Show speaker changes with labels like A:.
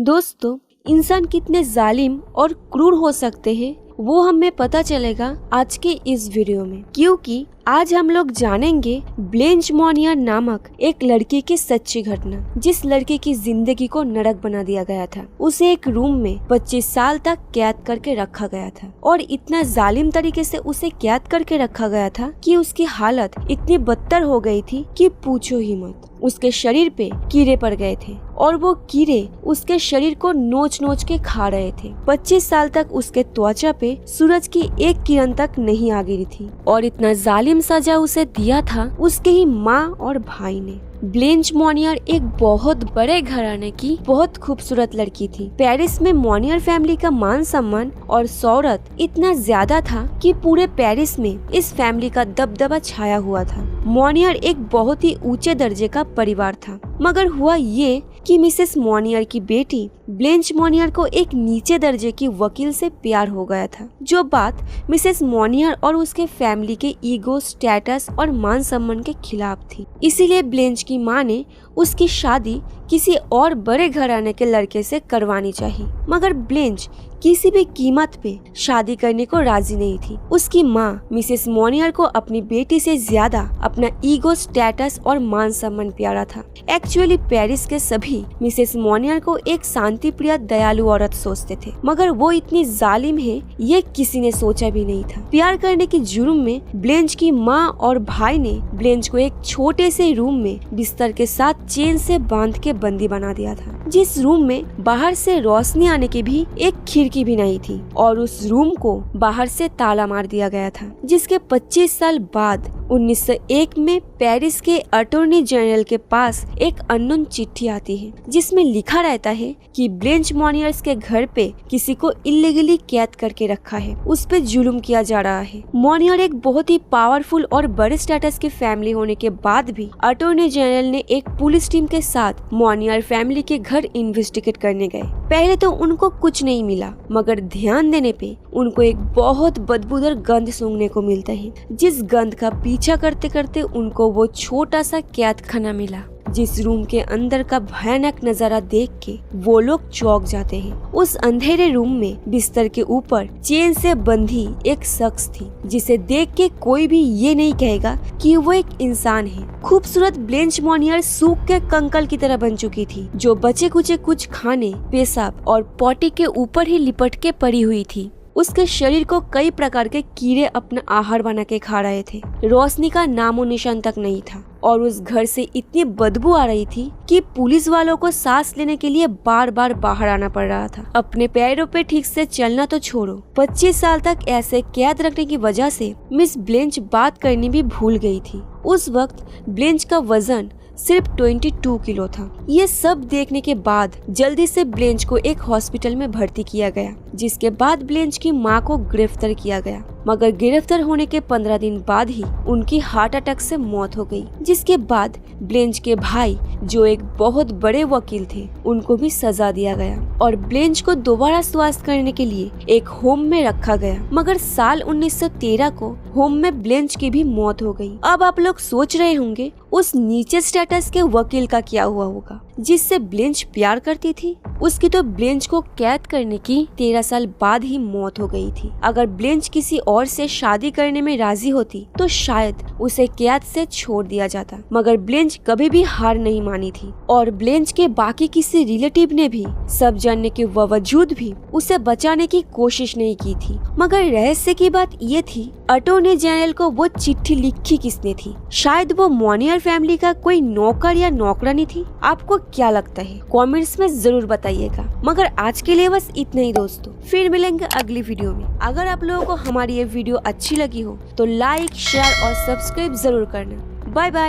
A: दोस्तों, इंसान कितने जालिम और क्रूर हो सकते हैं वो हमें पता चलेगा आज के इस वीडियो में, क्योंकि आज हम लोग जानेंगे ब्लेंच मोनियर नामक एक लड़की की सच्ची घटना, जिस लड़की की जिंदगी को नरक बना दिया गया था। उसे एक रूम में 25 साल तक कैद करके रखा गया था और इतना जालिम तरीके से उसे कैद करके रखा गया था कि उसकी हालत इतनी बदतर हो गई थी कि पूछो ही मत। उसके शरीर पे कीड़े पड़ गए थे और वो कीड़े उसके शरीर को नोच नोच के खा रहे थे। 25 साल तक उसके त्वचा पे सूरज की एक किरण तक नहीं आ गिरी थी और इतना जालिम सजा उसे दिया था उसके ही माँ और भाई ने। ब्लेंच मोनियर एक बहुत बड़े घराने की बहुत खूबसूरत लड़की थी। पेरिस में मोनियर फैमिली का मान सम्मान और शोहरत इतना ज्यादा था कि पूरे पेरिस में इस फैमिली का दबदबा छाया हुआ था। मोनियर एक बहुत ही ऊंचे दर्जे का परिवार था, मगर हुआ ये कि मिसेस मोनियर की बेटी ब्लेंच मोनियर को एक नीचे दर्जे की वकील से प्यार हो गया था, जो बात मिसेस मोनियर और उसके फैमिली के ईगो, स्टेटस और मान सम्मान के खिलाफ थी। इसीलिए ब्लेंच की माँ ने उसकी शादी किसी और बड़े घराने के लड़के से करवानी चाहिए, मगर ब्लेंच किसी भी कीमत पे शादी करने को राजी नहीं थी। उसकी माँ मिसेस मोनियर को अपनी बेटी से ज्यादा अपना ईगो, स्टेटस और मान सम्मान प्यारा था। एक्चुअली पेरिस के सभी मिसेस मोनियर को एक शांति प्रिय दयालु औरत सोचते थे, मगर वो इतनी जालिम है ये किसी ने सोचा भी नहीं था। प्यार करने के जुर्म में ब्लेंच की माँ और भाई ने ब्लेंच को एक छोटे से रूम में बिस्तर के साथ चेन से बांध के बंदी बना दिया था, जिस रूम में बाहर से रोशनी आने की भी एक खिड़की भी नहीं थी और उस रूम को बाहर से ताला मार दिया गया था। जिसके 25 साल बाद 1901 में पेरिस के अटॉर्नी जनरल के पास एक अननोन चिट्ठी आती है, जिसमें लिखा रहता है कि ब्लेंच मोनियर्स के घर पे किसी को इलीगली कैद करके रखा है, उस पे जुल्म किया जा रहा है। मोनियर एक बहुत ही पावरफुल और बड़े स्टेटस की फैमिली होने के बाद भी अटॉर्नी जनरल ने एक पुलिस टीम के साथ मोनियर फैमिली के घर इन्वेस्टिगेट करने गए। पहले तो उनको कुछ नहीं मिला, मगर ध्यान देने पे उनको एक बहुत बदबूदार गंध सूंघने को मिलता है, जिस गंध का पीछा करते करते उनको वो छोटा सा कैद खाना मिला, जिस रूम के अंदर का भयानक नजारा देख के वो लोग चौंक जाते हैं। उस अंधेरे रूम में बिस्तर के ऊपर चेन से बंधी एक शख्स थी, जिसे देख के कोई भी ये नहीं कहेगा कि वो एक इंसान है। खूबसूरत ब्लेंच मोनियर सूख के कंकल की तरह बन चुकी थी, जो बचे कुचे कुछ खाने, पेशाब और पॉटी के ऊपर ही लिपट के पड़ी हुई थी। उसके शरीर को कई प्रकार के कीड़े अपना आहार बना के खा रहे थे। रोशनी का नामो निशान तक नहीं था और उस घर से इतनी बदबू आ रही थी कि पुलिस वालों को सांस लेने के लिए बार बार बाहर आना पड़ रहा था। अपने पैरों पे ठीक से चलना तो छोड़ो, 25 साल तक ऐसे कैद रखने की वजह से मिस ब्लेंच बात करनी भी भूल गई थी। उस वक्त ब्लेंच का वजन सिर्फ 22 किलो था। ये सब देखने के बाद जल्दी से ब्लेंच को एक हॉस्पिटल में भर्ती किया गया, जिसके बाद ब्लेंच की मां को गिरफ्तार किया गया, मगर गिरफ्तार होने के 15 दिन बाद ही उनकी हार्ट अटैक से मौत हो गई। जिसके बाद ब्लेंच के भाई, जो एक बहुत बड़े वकील थे, उनको भी सजा दिया गया और ब्लेंच को दोबारा स्वास्थ्य करने के लिए एक होम में रखा गया, मगर साल 1913 को होम में ब्लेंच की भी मौत हो गई। अब आप लोग सोच रहे होंगे उस नीचे स्टेटस के वकील का क्या हुआ होगा जिससे ब्लेंच प्यार करती थी। उसकी तो ब्लेंच को कैद करने की 13 साल बाद ही मौत हो गई थी। अगर ब्लेंच किसी और से शादी करने में राजी होती तो शायद उसे कैद से छोड़ दिया जाता, मगर ब्लेंच कभी भी हार नहीं मानी थी और ब्लेंच के बाकी किसी रिलेटिव ने भी सब जानने के बावजूद भी उसे बचाने की कोशिश नहीं की थी। मगर रहस्य की बात ये थी, अटॉर्नी जनरल को वो चिट्ठी लिखी किसने थी? शायद वो मोनियर फैमिली का कोई नौकर या नौकरानी थी। आपको क्या लगता है? कमेंट्स में जरूर बताइएगा। मगर आज के लिए बस इतना ही दोस्तों, फिर मिलेंगे अगली वीडियो में। अगर आप लोगों को हमारी ये वीडियो अच्छी लगी हो तो लाइक, शेयर और सब्सक्राइब जरूर करना। Bye bye.